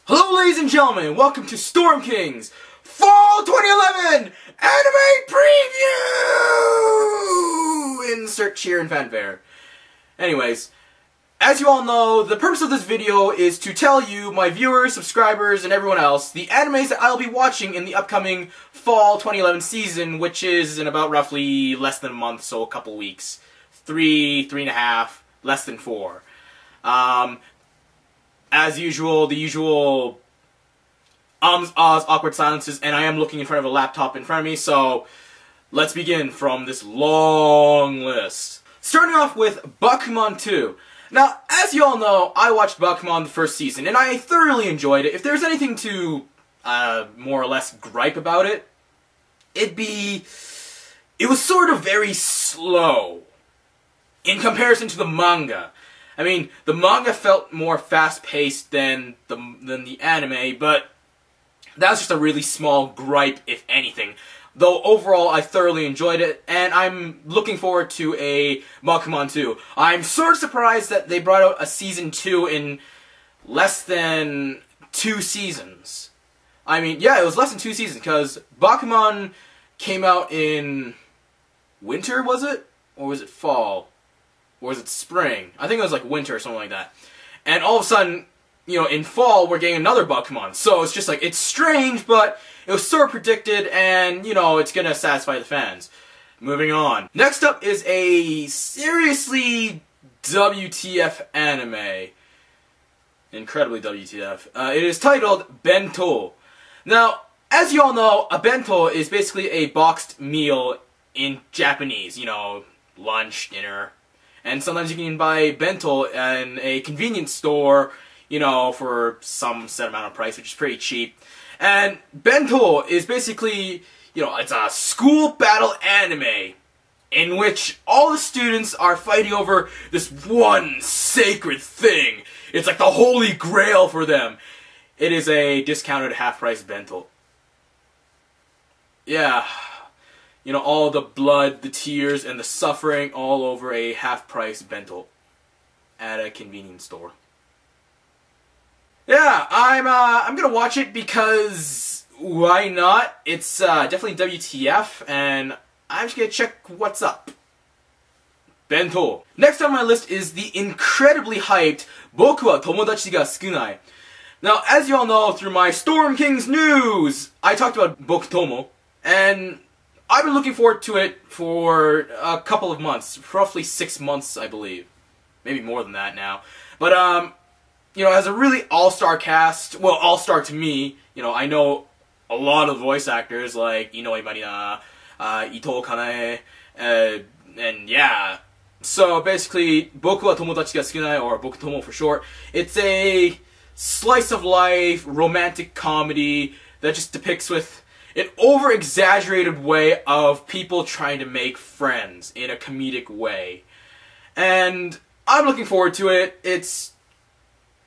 Hello ladies and gentlemen, welcome to StormKing's Fall 2011 Anime Preview! Insert cheer and fanfare. Anyways, as you all know, the purpose of this video is to tell you, my viewers, subscribers, and everyone else, the animes that I'll be watching in the upcoming Fall 2011 season, which is in about roughly less than a month, so a couple weeks. 3 and a half, less than 4. As usual, the usual ahs, awkward silences, and I am looking in front of a laptop in front of me, so let's begin from this long list. Starting off with Bakuman 2. Now, as you all know, I watched Bakuman the first season, and I thoroughly enjoyed it. If there's anything to, more or less gripe about it, it was sort of very slow in comparison to the manga. I mean, the manga felt more fast-paced than the anime, but that was just a really small gripe, if anything. Though, overall, I thoroughly enjoyed it, and I'm looking forward to a Bakuman 2. I'm sort of surprised that they brought out a Season 2 in less than 2 seasons. I mean, yeah, it was less than 2 seasons, because Bakuman came out in winter, was it? Or was it fall? Or was it spring? I think it was like winter or something like that. And all of a sudden, you know, in fall, we're getting another Bakuman. So it's just like, it's strange, but it was sort of predicted, and, you know, it's gonna satisfy the fans. Moving on. Next up is a seriously WTF anime. Incredibly WTF. It is titled Bento. Now, as you all know, a bento is basically a boxed meal in Japanese. You know, lunch, dinner. And sometimes you can buy bento in a convenience store, you know, for some set amount of price, which is pretty cheap. And bento is basically, you know, it's a school battle anime in which all the students are fighting over this one sacred thing. It's like the holy grail for them. It is a discounted half-price bento. Yeah. You know, all the blood, the tears, and the suffering all over a half-price bento at a convenience store. Yeah, I'm gonna watch it because why not? It's definitely WTF, and I'm just gonna check what's up. Bento. Next on my list is the incredibly hyped Boku wa Tomodachi ga Sukunai. Now, as you all know, through my StormKing's news, I talked about Boku Tomo, and I've been looking forward to it for a couple of months. Roughly 6 months, I believe. Maybe more than that now. But, you know, it has a really all-star cast. Well, all-star to me. You know, I know a lot of voice actors, like Inoue Marina, Ito Kanae, and yeah. So, basically, Boku wa Tomodachi ga Sukunai, or Boku Tomo for short, it's a slice-of-life, romantic comedy that just depicts with an over-exaggerated way of people trying to make friends in a comedic way. And I'm looking forward to it. It's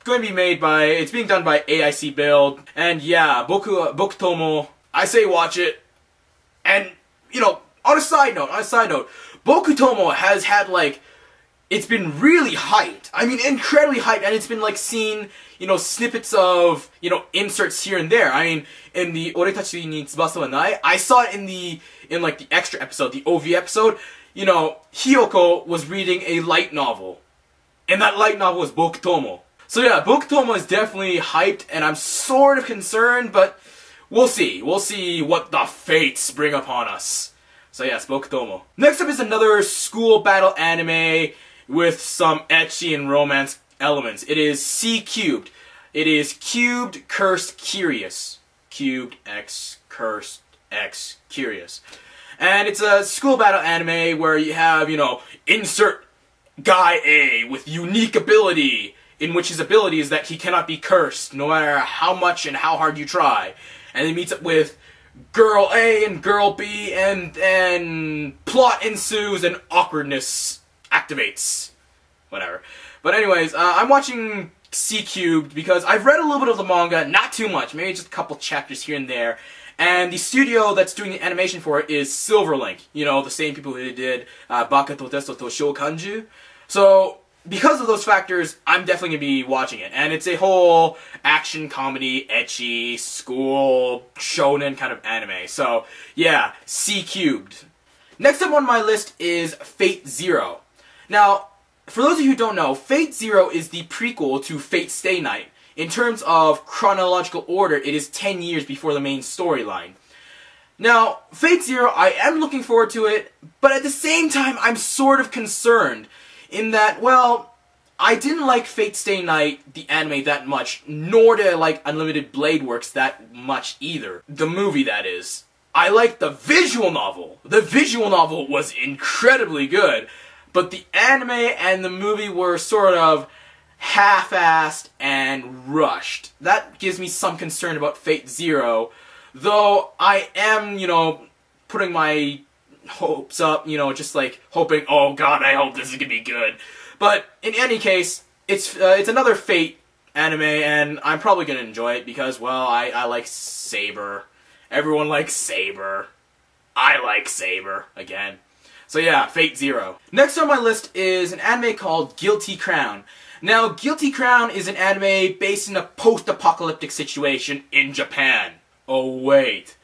going to be made by, it's being done by AIC Build. And yeah, Boku Tomo, I say watch it. And, you know, on a side note, Boku Tomo has had, like, it's been really hyped. I mean, incredibly hyped, and it's been, like, seen, you know, snippets of, you know, inserts here and there. I mean, in the Oretachi ni Tsubasa wa Nai, I saw it in like, the extra episode, the OV episode. You know, Hiyoko was reading a light novel. And that light novel was Boku Tomo. So yeah, Boku Tomo is definitely hyped, and I'm sort of concerned, but we'll see. We'll see what the fates bring upon us. So yes, Boku Tomo. Next up is another school battle anime with some ecchi and romance elements. It is C-Cubed. It is Cubed, Cursed, Curious. Cubed, X, Cursed, X, Curious. And it's a school battle anime where you have, you know, insert guy A with unique ability, in which his ability is that he cannot be cursed, no matter how much and how hard you try. And he meets up with girl A and girl B, and plot ensues and awkwardness activates. Whatever. But anyways, I'm watching C-Cubed because I've read a little bit of the manga, not too much, maybe just a couple chapters here and there. And the studio that's doing the animation for it is Silverlink. You know, the same people who did Baka to Testo to Shou Kanju. So, because of those factors, I'm definitely going to be watching it. And it's a whole action, comedy, ecchi, school, shonen kind of anime. So, yeah, C-cubed. Next up on my list is Fate Zero. Now, for those of you who don't know, Fate Zero is the prequel to Fate Stay Night. In terms of chronological order, it is 10 years before the main storyline. Now, Fate Zero, I am looking forward to it, but at the same time, I'm sort of concerned in that, well, I didn't like Fate Stay Night, the anime, that much, nor did I like Unlimited Blade Works that much either. The movie, that is. I liked the visual novel. The visual novel was incredibly good, but the anime and the movie were sort of half-assed and rushed. That gives me some concern about Fate Zero, though I am, putting my hopes up, just like hoping, oh god, I hope this is gonna be good. But in any case, it's another Fate anime, and I'm probably gonna enjoy it because, well, I like Saber. Everyone likes Saber. I like Saber, again. So yeah, Fate Zero. Next on my list is an anime called Guilty Crown. Now, Guilty Crown is an anime based in a post-apocalyptic situation in Japan. Oh wait.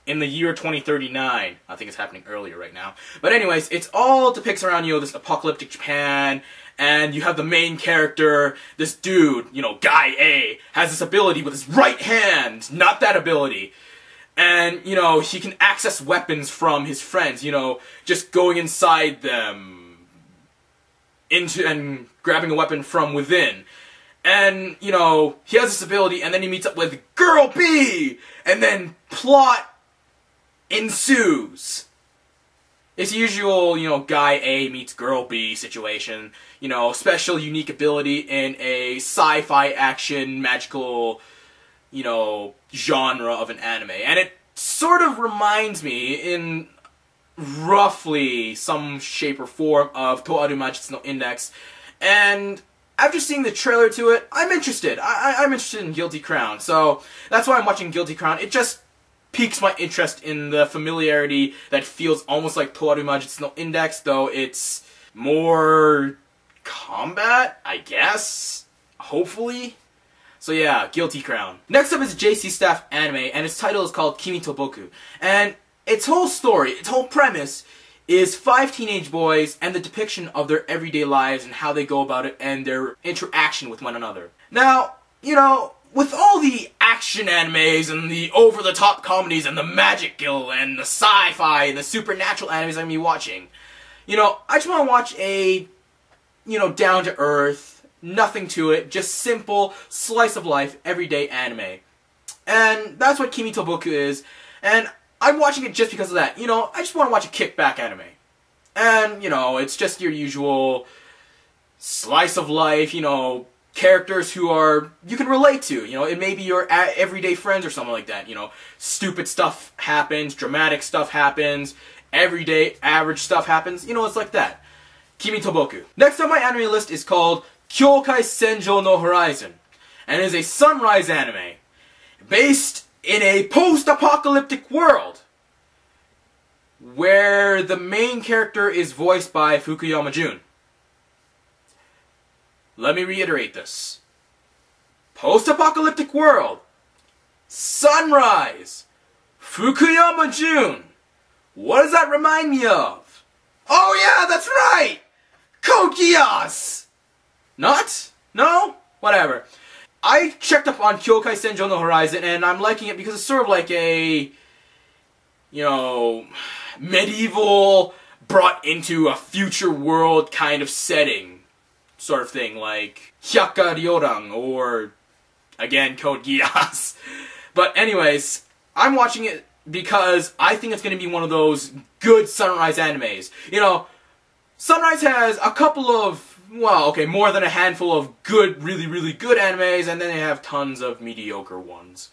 In the year 2039. I think it's happening earlier right now. But anyways, it's all depicts around, this apocalyptic Japan, and you have the main character, this dude, Guy A, has this ability with his right hand, not that ability. And, he can access weapons from his friends, just going inside them, and grabbing a weapon from within. And, he has this ability, and then he meets up with Girl B! And then plot ensues. It's usual, Guy A meets Girl B situation. Special, unique ability in a sci-fi action, magical, genre of an anime. And it sort of reminds me, in roughly some shape or form, of Toaru Majutsu no Index. And after seeing the trailer to it, I'm interested. I'm interested in Guilty Crown. So that's why I'm watching Guilty Crown. It just piques my interest in the familiarity that feels almost like Toaru Majutsu no Index, though it's more combat, I guess? Hopefully? So yeah, Guilty Crown. Next up is a JC Staff anime, and its title is called Kimi to Boku. And its whole story, its whole premise, is 5 teenage boys and the depiction of their everyday lives and how they go about it and their interaction with one another. Now, with all the action animes and the over-the-top comedies and the magic guild and the sci-fi and the supernatural animes I'm going to be watching, I just want to watch a, down-to-earth, nothing to it, just simple, slice-of-life, everyday anime. And that's what Kimi to Boku is, and I'm watching it just because of that. I just want to watch a kickback anime. And, it's just your usual slice-of-life, characters who you can relate to. It may be your everyday friends or something like that. Stupid stuff happens, dramatic stuff happens, everyday average stuff happens. It's like that. Kimi to Boku. Next on my anime list is called Kyoukai Senjou no Horizon, and it is a sunrise anime based in a post-apocalyptic world where the main character is voiced by Fukuyama Jun. Let me reiterate this. Post-apocalyptic world. Sunrise. Fukuyama Jun. What does that remind me of? Oh yeah, that's right! Code Geass! Not? No? Whatever. I checked up on Kyoukai Senjou no Horizon, and I'm liking it because it's sort of like a, medieval, brought into a future world kind of setting. Sort of thing, like Hyaka Ryoran, or, again, Code Geass. But anyways, I'm watching it because I think it's going to be one of those good Sunrise animes. Sunrise has a couple of, well, okay, more than a handful of good, really, really good animes, and then they have tons of mediocre ones.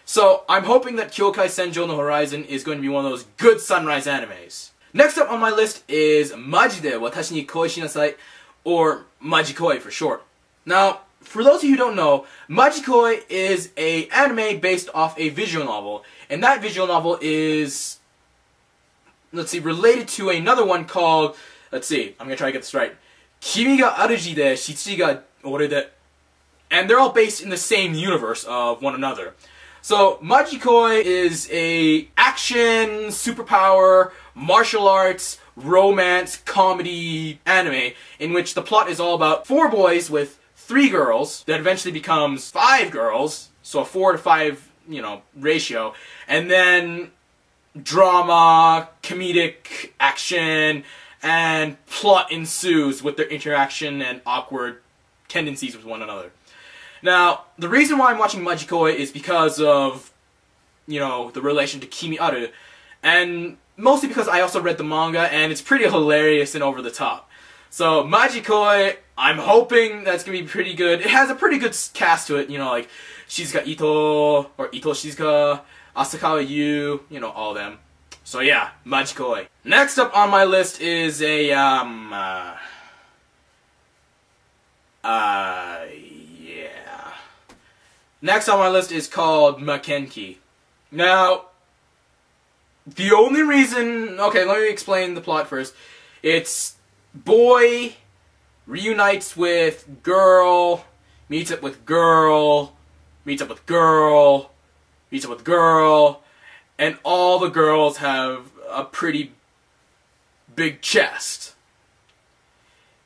So, I'm hoping that Kyoukai Senjou no Horizon is going to be one of those good Sunrise animes. Next up on my list is Maji de Watashi ni Koi Shinasai, or Maji-Koi for short. Now, for those of you who don't know, Maji-Koi is an anime based off a visual novel, and that visual novel is, related to another one called, I'm going to try to get this right, Kimi ga Aruji de Shichi ga Ore de. And they're all based in the same universe of one another. So, Majikoi is a action, superpower, martial arts, romance, comedy anime in which the plot is all about 4 boys with 3 girls that eventually becomes 5 girls, so a 4 to 5, ratio, and then drama, comedic action, and plot ensues with their interaction and awkward tendencies with one another. Now, the reason why I'm watching Majikoi is because of, the relation to Kimi Aru, and mostly because I also read the manga, and it's pretty hilarious and over the top. So, Majikoi, I'm hoping that's going to be pretty good. It has a pretty good cast to it, like Shizuka Ito, or Ito Shizuka, Asakawa Yu, all them. So yeah, Majikoi. Next up on my list is a, yeah. Next on my list is called Maken-Ki. Now, the only reason... Okay, let me explain the plot first. It's boy reunites with girl, meets up with girl, meets up with girl, meets up with girl, and all the girls have a pretty big chest.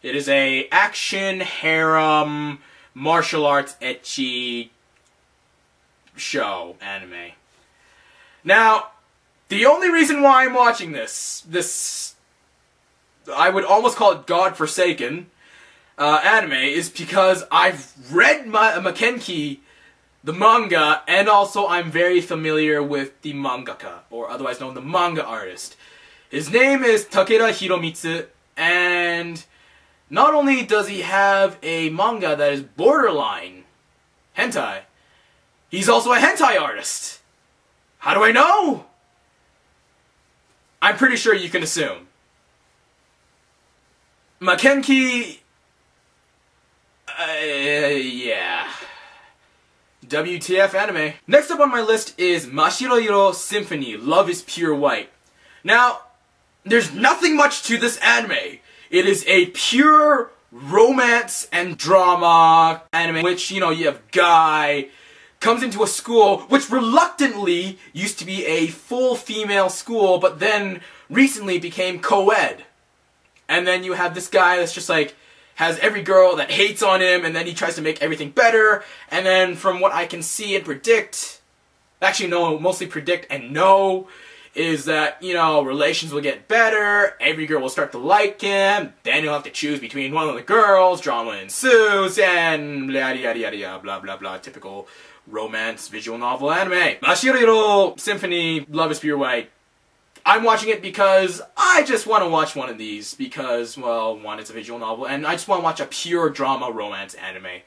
It is a action, harem, martial arts, ecchi show, anime. Now, the only reason why I'm watching this, I would almost call it God-forsaken anime, is because I've read Maken-Ki, the manga, and also I'm very familiar with the mangaka, or otherwise known the manga artist. His name is Takeda Hiromitsu, and not only does he have a manga that is borderline hentai, he's also a hentai artist. How do I know? I'm pretty sure you can assume. Maken-Ki... yeah. WTF anime. Next up on my list is Mashiroiro Symphony, Love is Pure White. Now, there's nothing much to this anime. It is a pure romance and drama anime, which, you have guy comes into a school, which reluctantly used to be a full female school, but then recently became co-ed. And then you have this guy that's just like, has every girl that hates on him, and then he tries to make everything better, and then from what I can see and predict, actually no, mostly predict and know, is that, relations will get better, every girl will start to like him, then you'll have to choose between one of the girls, drama ensues, and yada yada yada blah blah blah, typical romance visual novel anime. Mashiroiro Symphony, Love is Pure White. I'm watching it because I just want to watch one of these because, well, one, it's a visual novel, and I just want to watch a pure drama romance anime.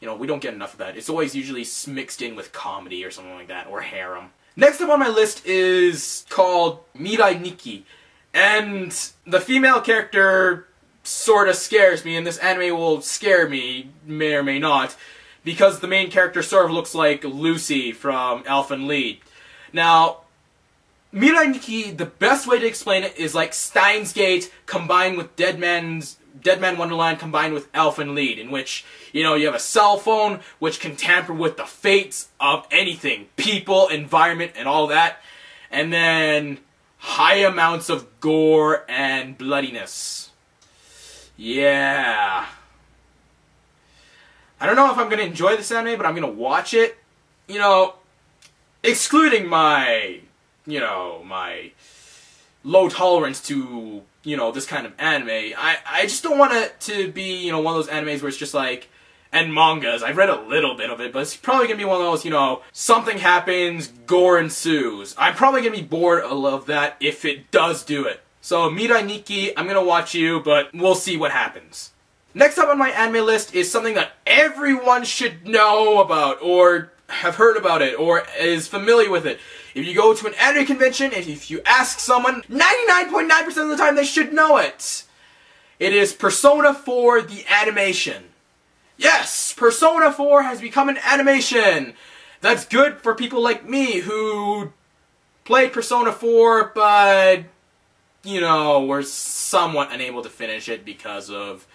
We don't get enough of that. It's always usually mixed in with comedy or something like that, or harem. Next up on my list is called Mirai Nikki, and the female character sort of scares me, and this anime will scare me, may or may not, because the main character sort of looks like Lucy from Elfen Lied. Now, Mirai Nikki, the best way to explain it is like Steins Gate combined with Dead Man Wonderland combined with Elfen Lied, in which, you have a cell phone which can tamper with the fates of anything, people, environment, and all that, and then high amounts of gore and bloodiness. Yeah. I don't know if I'm going to enjoy this anime, but I'm going to watch it. Excluding my... my low tolerance to, this kind of anime. I just don't want it to be, one of those animes where it's just like, and mangas, I've read a little bit of it, but it's probably gonna be one of those, something happens, gore ensues. I'm probably gonna be bored of that if it does do it. So, Mirai Nikki, I'm gonna watch you, but we'll see what happens. Next up on my anime list is something that everyone should know about, or have heard about it, or is familiar with it. If you go to an anime convention, and if you ask someone, 99.9% of the time they should know it. It is Persona 4 the animation. Yes! Persona 4 has become an animation! That's good for people like me who played Persona 4, but, were somewhat unable to finish it because of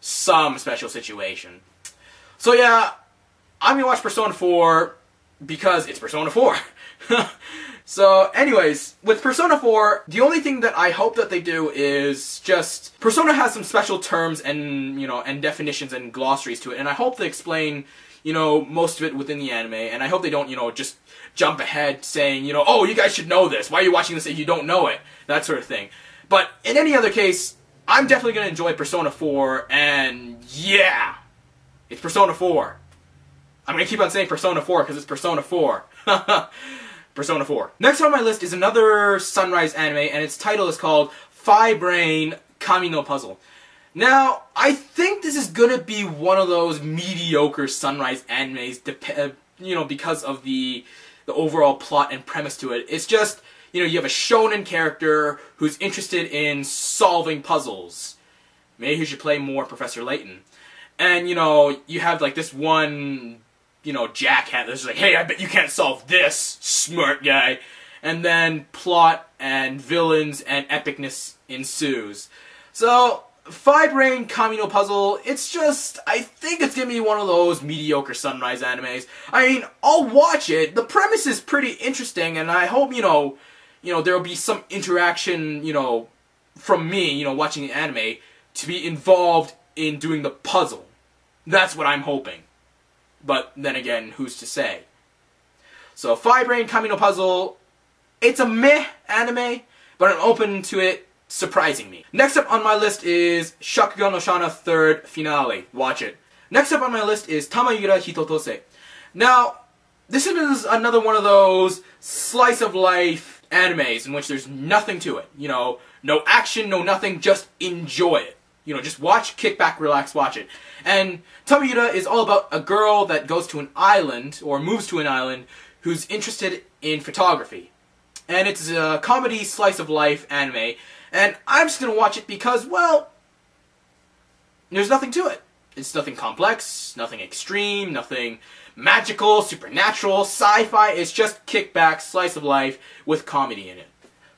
some special situation. So yeah, I'm gonna watch Persona 4 because it's Persona 4. So anyways, with Persona 4, the only thing that I hope that they do is just, Persona has some special terms and, you know, and definitions and glossaries to it, and I hope they explain, you know, most of it within the anime, and I hope they don't, you know, just jump ahead saying, you know, oh, you guys should know this, why are you watching this if you don't know it, that sort of thing. But in any other case, I'm definitely going to enjoy Persona 4, and yeah, it's Persona 4. I'm going to keep on saying Persona 4 because it's Persona 4. Persona 4. Next on my list is another Sunrise anime, and its title is called Five Brain Kami no Puzzle. Now, I think this is gonna be one of those mediocre Sunrise animes, you know, because of the overall plot and premise to it. It's just, you know, you have a shonen character who's interested in solving puzzles. Maybe he should play more Professor Layton. And, you know, you have, like, this one, you know, jackhat that's like, hey, I bet you can't solve this, smart guy. And then plot and villains and epicness ensues. So, Five Brain Kami no Puzzle, it's just, I think it's gonna be one of those mediocre Sunrise animes. I mean, I'll watch it. The premise is pretty interesting, and I hope, you know, there'll be some interaction, you know, from me, you know, watching the anime, to be involved in doing the puzzle. That's what I'm hoping. But then again, who's to say? So, Five Brain Kami no Puzzle, it's a meh anime, but I'm open to it surprising me. Next up on my list is Shakugan no Shana 3rd Finale. Watch it. Next up on my list is Tamayura Hitotose. Now, this is another one of those slice of life animes in which there's nothing to it. You know, no action, no nothing, just enjoy it. You know, just watch, kick back, relax, watch it. And Tamayura is all about a girl that goes to an island, or moves to an island, who's interested in photography. And it's a comedy slice of life anime, and I'm just gonna watch it because, well, there's nothing to it. It's nothing complex, nothing extreme, nothing magical, supernatural, sci-fi. It's just kick back, slice of life with comedy in it.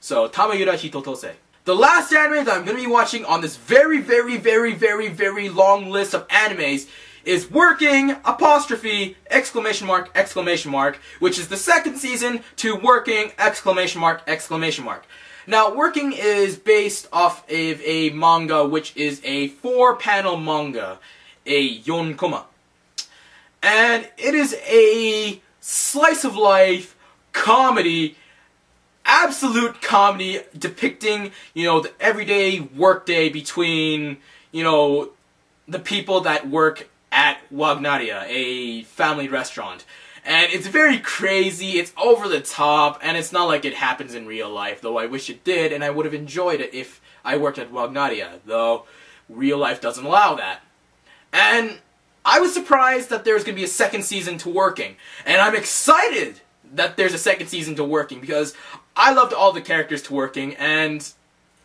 So, Tamayura Hitotose. The last anime that I'm going to be watching on this very, very, very, very, very long list of animes is Working, apostrophe, exclamation mark, exclamation mark, which is the second season to Working, exclamation mark, exclamation mark. Now, Working is based off of a manga which is a 4-panel manga, a yonkoma. And it is a slice of life comedy, absolute comedy depicting, you know, the everyday workday between, you know, the people that work at Wagnaria, a family restaurant. And it's very crazy, it's over the top, and it's not like it happens in real life, though I wish it did, and I would have enjoyed it if I worked at Wagnaria, though real life doesn't allow that. And I was surprised that there's going to be a second season to Working, and I'm excited that there's a second season to Working, because I loved all the characters to Working, and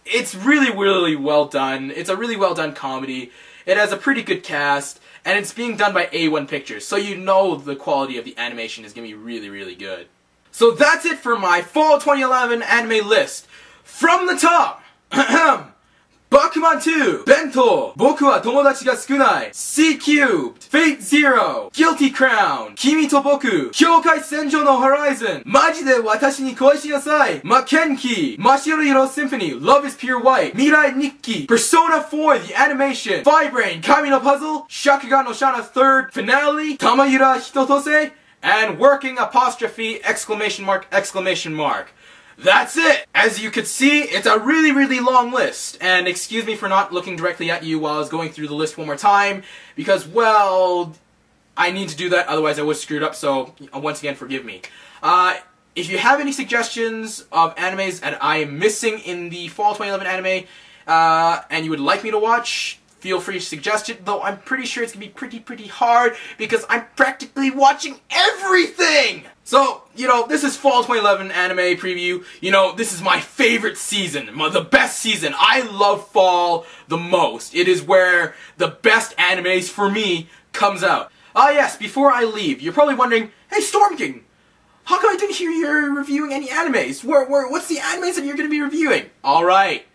it's really, really well done. It's a really well done comedy. It has a pretty good cast, and it's being done by A1 Pictures, so you know the quality of the animation is going to be really, really good. So that's it for my Fall 2011 anime list. From the top, Bakuman 2, Bento, Boku wa Tomodachi ga Sukunai, C Cubed, Fate Zero, Guilty Crown, Kimi to Boku, Kyoukai Senjou no Horizon, Maji de Watashi ni Koi Shinasai, Maken-Ki, Mashiroiro Symphony, Love is Pure White, Mirai Nikki, Persona 4 the animation, Five Brain Kami no Puzzle, Shakugan no Shana 3rd Finale, Tamayura Hitotose, and Working apostrophe exclamation mark exclamation mark. That's it! As you could see, it's a really, really long list. And excuse me for not looking directly at you while I was going through the list one more time, because, well, I need to do that, otherwise I would have screwed up, so once again, forgive me. If you have any suggestions of animes that I am missing in the Fall 2011 anime, and you would like me to watch, feel free to suggest it, though I'm pretty sure it's going to be pretty hard, because I'm practically watching everything! So, you know, this is Fall 2011 anime preview. You know, this is my favorite season, the best season. I love Fall the most. It is where the best animes, for me, comes out. Ah yes, before I leave, you're probably wondering, hey StormKing, how come I didn't hear you're reviewing any animes? What's the animes that you're going to be reviewing? Alright,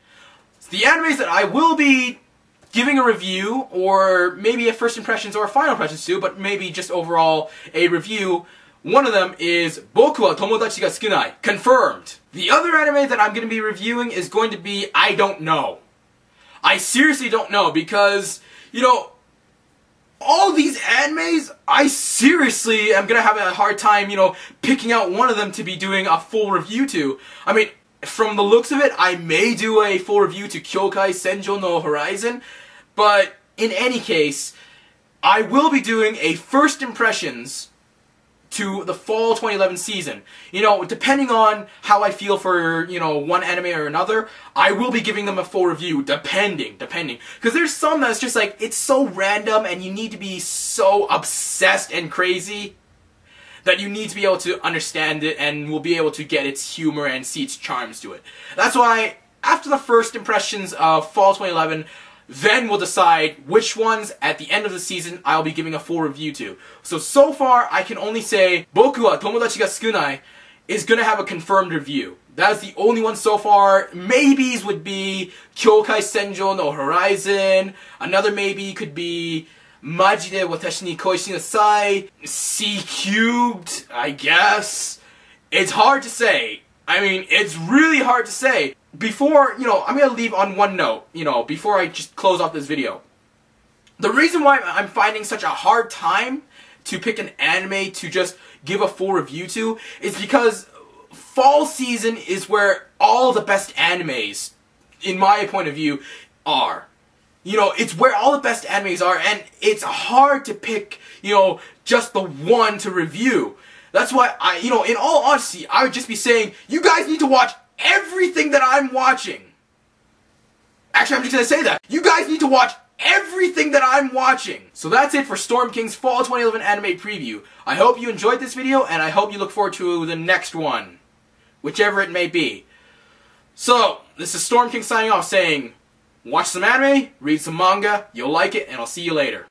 the animes that I will be giving a review, or maybe a first impressions or a final impressions too, but maybe just overall a review. One of them is Boku wa Tomodachi ga Sukunai, confirmed. The other anime that I'm going to be reviewing is going to be I don't know. I seriously don't know, because, you know, all these animes, I seriously am going to have a hard time, you know, picking out one of them to be doing a full review to. I mean, from the looks of it, I may do a full review to Kyoukai Senjou no Horizon, but in any case, I will be doing a first impressions to the fall 2011 season. You know, depending on how I feel for, you know, one anime or another, I will be giving them a full review, depending. Because there's some that's just like, it's so random and you need to be so obsessed and crazy that you need to be able to understand it and will be able to get its humor and see its charms to it. That's why, after the first impressions of fall 2011, then we'll decide which ones at the end of the season I'll be giving a full review to. So far, I can only say Boku wa Tomodachi ga Sukunai is going to have a confirmed review. That is the only one so far. Maybes would be Kyoukai Senjou no Horizon. Another maybe could be Maji de Watashi ni koi Shinasai. C-cubed, I guess. It's hard to say. I mean, it's really hard to say. Before, you know, I'm going to leave on one note, you know, before I just close off this video. The reason why I'm finding such a hard time to pick an anime to just give a full review to is because fall season is where all the best animes, in my point of view, are. You know, it's where all the best animes are, and it's hard to pick, you know, just the one to review. That's why you know, in all honesty, I would just be saying, you guys need to watch everything that I'm watching. Actually, I'm just going to say that. You guys need to watch everything that I'm watching. So that's it for StormKing's Fall 2011 Anime Preview. I hope you enjoyed this video, and I hope you look forward to the next one. Whichever it may be. So, this is StormKing signing off saying, watch some anime, read some manga, you'll like it, and I'll see you later.